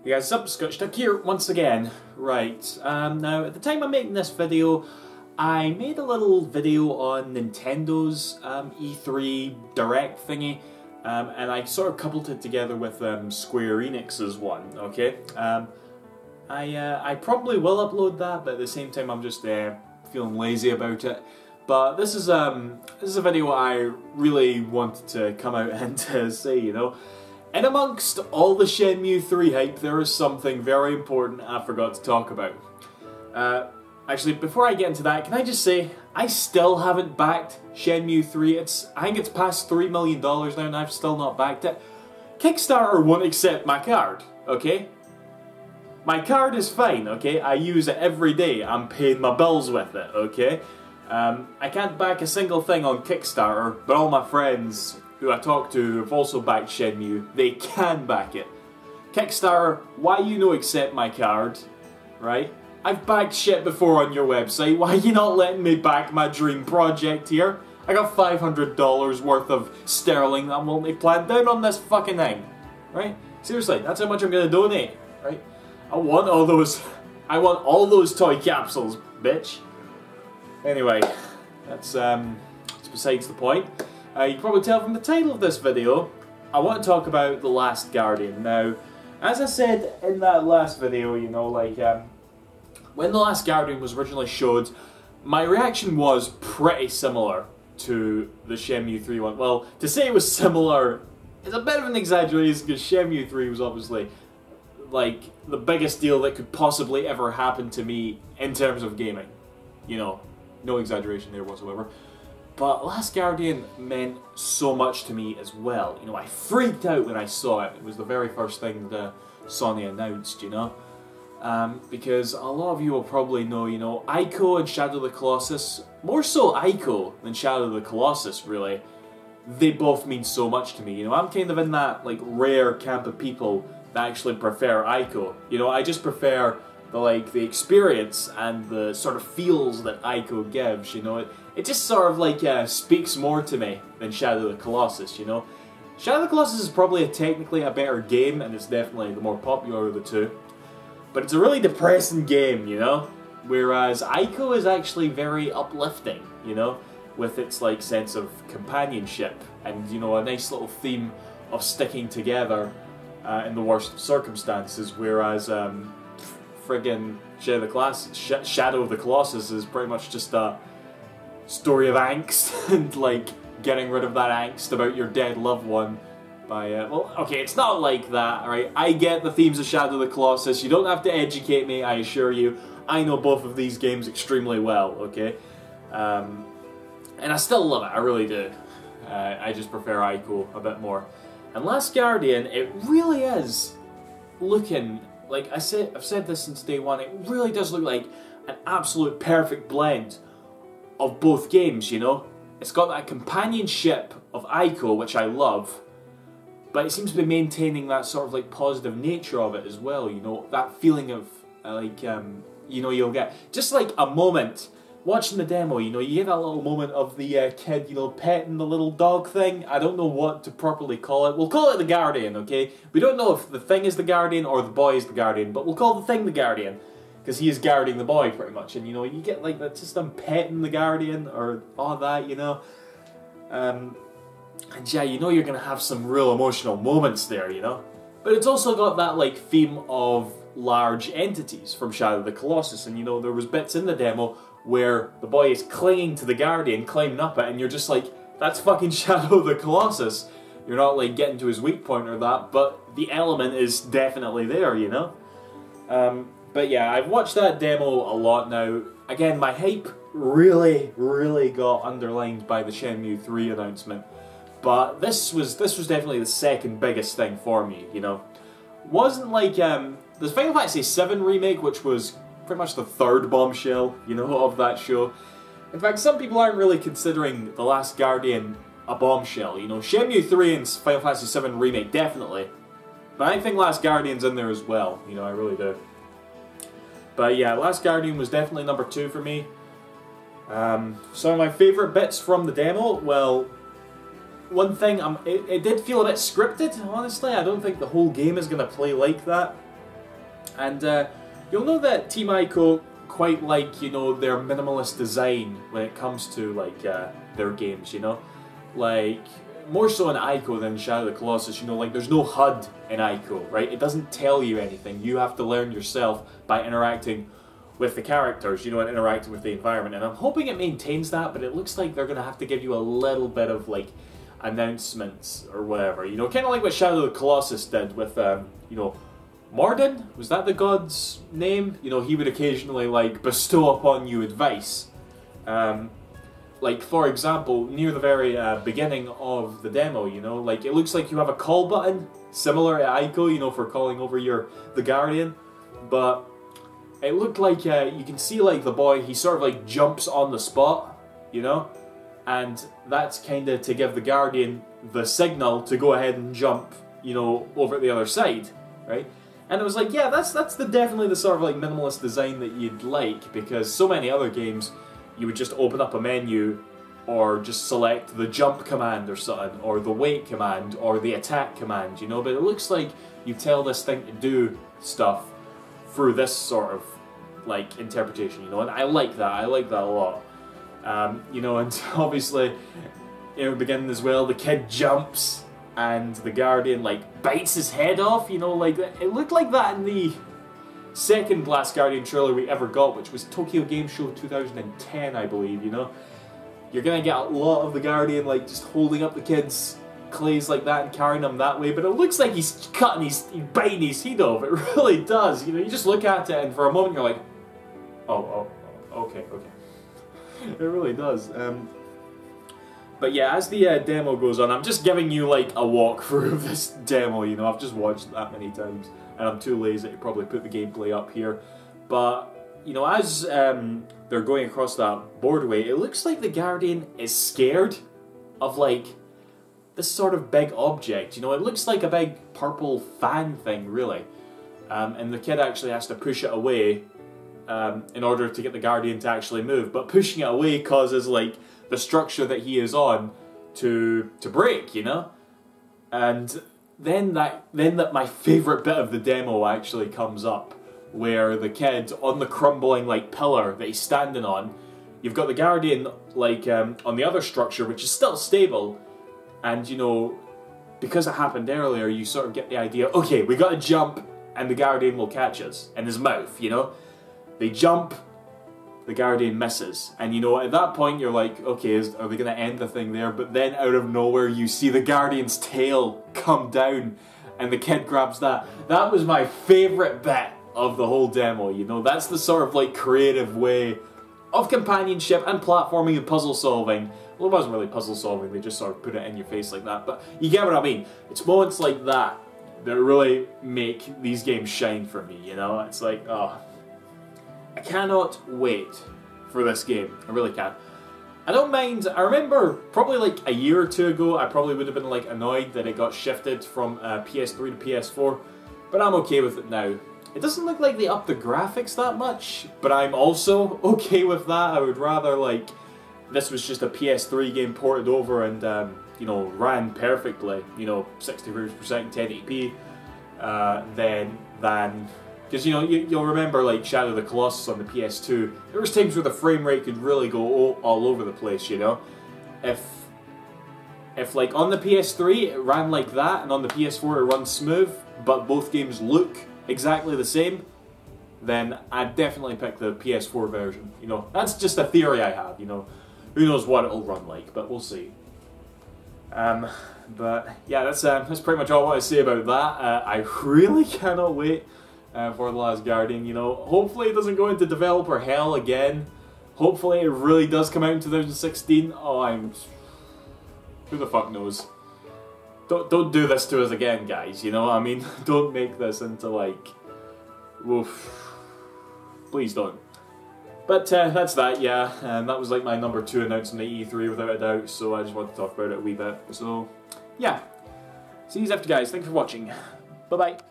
Hey guys, what's up? ScotchDuck here once again. Right, now at the time I'm making this video, I made a little video on Nintendo's E3 Direct thingy, and I sort of coupled it together with Square Enix's one, okay? I probably will upload that, but at the same time I'm just feeling lazy about it. But this is a video I really wanted to come out and to say, you know. In amongst all the Shenmue 3 hype, there is something very important I forgot to talk about. Actually, before I get into that, can I just say, I still haven't backed Shenmue 3. I think it's past $3 million now and I've still not backed it. Kickstarter won't accept my card, okay? My card is fine, okay? I use it every day. I'm paying my bills with it, okay? I can't back a single thing on Kickstarter, but all my friends who I talk to who've also backed Shenmue, they can back it. Kickstarter, why you no accept my card, right? I've backed shit before on your website, why you not letting me back my dream project here? I got $500 worth of sterling that I'm multi-planned down on this fucking thing, right? Seriously, that's how much I'm gonna donate, right? I want all those toy capsules, bitch. Anyway, that's besides the point. You can probably tell from the title of this video, I want to talk about The Last Guardian. Now, as I said in that last video, you know, like, when The Last Guardian was originally showed, my reaction was pretty similar to the Shenmue 3 one. Well, to say it was similar is a bit of an exaggeration, because Shenmue 3 was obviously, like, the biggest deal that could possibly ever happen to me in terms of gaming. You know, no exaggeration there whatsoever. But Last Guardian meant so much to me as well. You know, I freaked out when I saw it. It was the very first thing that Sony announced, you know. Because a lot of you will probably know, you know, Ico and Shadow of the Colossus, more so Ico than Shadow of the Colossus, really, they both mean so much to me. You know, I'm kind of in that, like, rare camp of people that actually prefer Ico. You know, I just prefer the experience and the sort of feels that Ico gives, you know. It just sort of like speaks more to me than Shadow of the Colossus, you know. Shadow of the Colossus is probably technically a better game, and it's definitely the more popular of the two. But it's a really depressing game, you know. Whereas Ico is actually very uplifting, you know, with its like sense of companionship and, you know, a nice little theme of sticking together in the worst of circumstances. Whereas friggin' Shadow of the Colossus is pretty much just a story of angst and like getting rid of that angst about your dead loved one by well, okay, it's not like that, right? I get the themes of Shadow of the Colossus. You don't have to educate me, I assure you. I know both of these games extremely well, okay? And I still love it, I really do. I just prefer Ico a bit more. And Last Guardian, it really is looking, like I've said this since day one, it really does look like an absolute perfect blend of both games, you know? It's got that companionship of Ico, which I love, but it seems to be maintaining that sort of like positive nature of it as well, you know? That feeling of, like, you know, you'll get just like a moment, watching the demo, you know, you get that little moment of the kid, you know, petting the little dog thing. I don't know what to properly call it. We'll call it the Guardian, okay? We don't know if the thing is the Guardian or the boy is the Guardian, but we'll call the thing the Guardian, because he is guarding the boy, pretty much. And, you know, you get, like, that, just them petting the Guardian, or all that, you know. And, yeah, you know you're going to have some real emotional moments there, you know. But it's also got that, like, theme of large entities from Shadow of the Colossus. And, you know, there was bits in the demo where the boy is clinging to the Guardian, climbing up it, and you're just like, that's fucking Shadow of the Colossus. You're not, like, getting to his weak point or that, but the element is definitely there, you know. But yeah, I've watched that demo a lot now. Again, my hype really, really got underlined by the Shenmue 3 announcement. But this was definitely the second biggest thing for me, you know. Wasn't like, the Final Fantasy VII Remake, which was pretty much the third bombshell, you know, of that show. In fact, some people aren't really considering The Last Guardian a bombshell, you know. Shenmue 3 and Final Fantasy VII Remake, definitely. But I think Last Guardian's in there as well, you know, I really do. But yeah, Last Guardian was definitely number 2 for me. Some of my favourite bits from the demo, well, one thing, it did feel a bit scripted, honestly. I don't think the whole game is going to play like that. And you'll know that Team Ico quite like, you know, their minimalist design when it comes to like their games, you know? Like, more so in Ico than Shadow of the Colossus, you know, like there's no HUD in Ico, right? It doesn't tell you anything. You have to learn yourself by interacting with the characters, you know, and interacting with the environment. And I'm hoping it maintains that, but it looks like they're going to have to give you a little bit of like announcements or whatever, you know, kind of like what Shadow of the Colossus did with, you know, Mordin? Was that the god's name? You know, he would occasionally like bestow upon you advice. Like, for example, near the very beginning of the demo, you know, like, it looks like you have a call button, similar to Ico, you know, for calling over the Guardian, but it looked like, you can see, like, the boy, he sort of, like, jumps on the spot, you know, and that's kind of to give the Guardian the signal to go ahead and jump, you know, over at the other side, right? And it was like, yeah, that's definitely the sort of, like, minimalist design that you'd like, because so many other games, you would just open up a menu or just select the jump command or something, or the wait command, or the attack command, you know, but it looks like you tell this thing to do stuff through this sort of, like, interpretation, you know, and I like that a lot. You know, and obviously, in the beginning as well, the kid jumps, and the Guardian, like, bites his head off, you know, like, it looked like that in the second Last Guardian trailer we ever got, which was Tokyo Game Show 2010, I believe, you know? You're gonna get a lot of the Guardian, like, just holding up the kids' clays like that and carrying them that way, but it looks like he's he's biting his head off, it really does, you know? You just look at it and for a moment you're like, okay. It really does. But yeah, as the demo goes on, I'm just giving you, like, a walkthrough of this demo, you know? I've just watched that many times, and I'm too lazy to probably put the gameplay up here. But, you know, as they're going across that boardway, it looks like the Guardian is scared of, like, this sort of big object, you know? It looks like a big purple fan thing, really. And the kid actually has to push it away in order to get the Guardian to actually move. But pushing it away causes, like, the structure that he is on to break, you know? And then my favourite bit of the demo actually comes up, where the kid, on the crumbling, like, pillar that he's standing on, you've got the Guardian, like, on the other structure, which is still stable, and, you know, because it happened earlier, you sort of get the idea, okay, we gotta jump, and the Guardian will catch us, in his mouth, you know? They jump, the Guardian misses, and, you know, at that point you're like, okay, are they gonna end the thing there? But then out of nowhere you see the Guardian's tail come down, and the kid grabs that. That was my favourite bit of the whole demo, you know? That's the sort of, like, creative way of companionship and platforming and puzzle solving. Well, it wasn't really puzzle solving, they just sort of put it in your face like that, but you get what I mean. It's moments like that that really make these games shine for me, you know? It's like, oh, I cannot wait for this game. I really can't. I don't mind. I remember probably like a year or two ago, I probably would have been like annoyed that it got shifted from PS3 to PS4, but I'm okay with it now. It doesn't look like they upped the graphics that much, but I'm also okay with that. I would rather, like, this was just a PS3 game ported over and, you know, ran perfectly, you know, 60 frames per second, 1080p, than because, you know, you'll remember, like, Shadow of the Colossus on the PS2, there was times where the frame rate could really go all over the place, you know? If like, on the PS3 it ran like that, and on the PS4 it runs smooth, but both games look exactly the same, then I'd definitely pick the PS4 version, you know? That's just a theory I have, you know? Who knows what it'll run like, but we'll see. But yeah, that's pretty much all I want to say about that. I really cannot wait for The Last Guardian, you know. Hopefully it doesn't go into developer hell again. Hopefully it really does come out in 2016. Oh, who the fuck knows? Don't do this to us again, guys, you know? I mean, don't make this into, like, oof. Please don't. But that's that, yeah. That was like my number 2 announcement at E3 without a doubt, so I just wanted to talk about it a wee bit. So, yeah. See you after, guys. Thanks for watching. Bye-bye.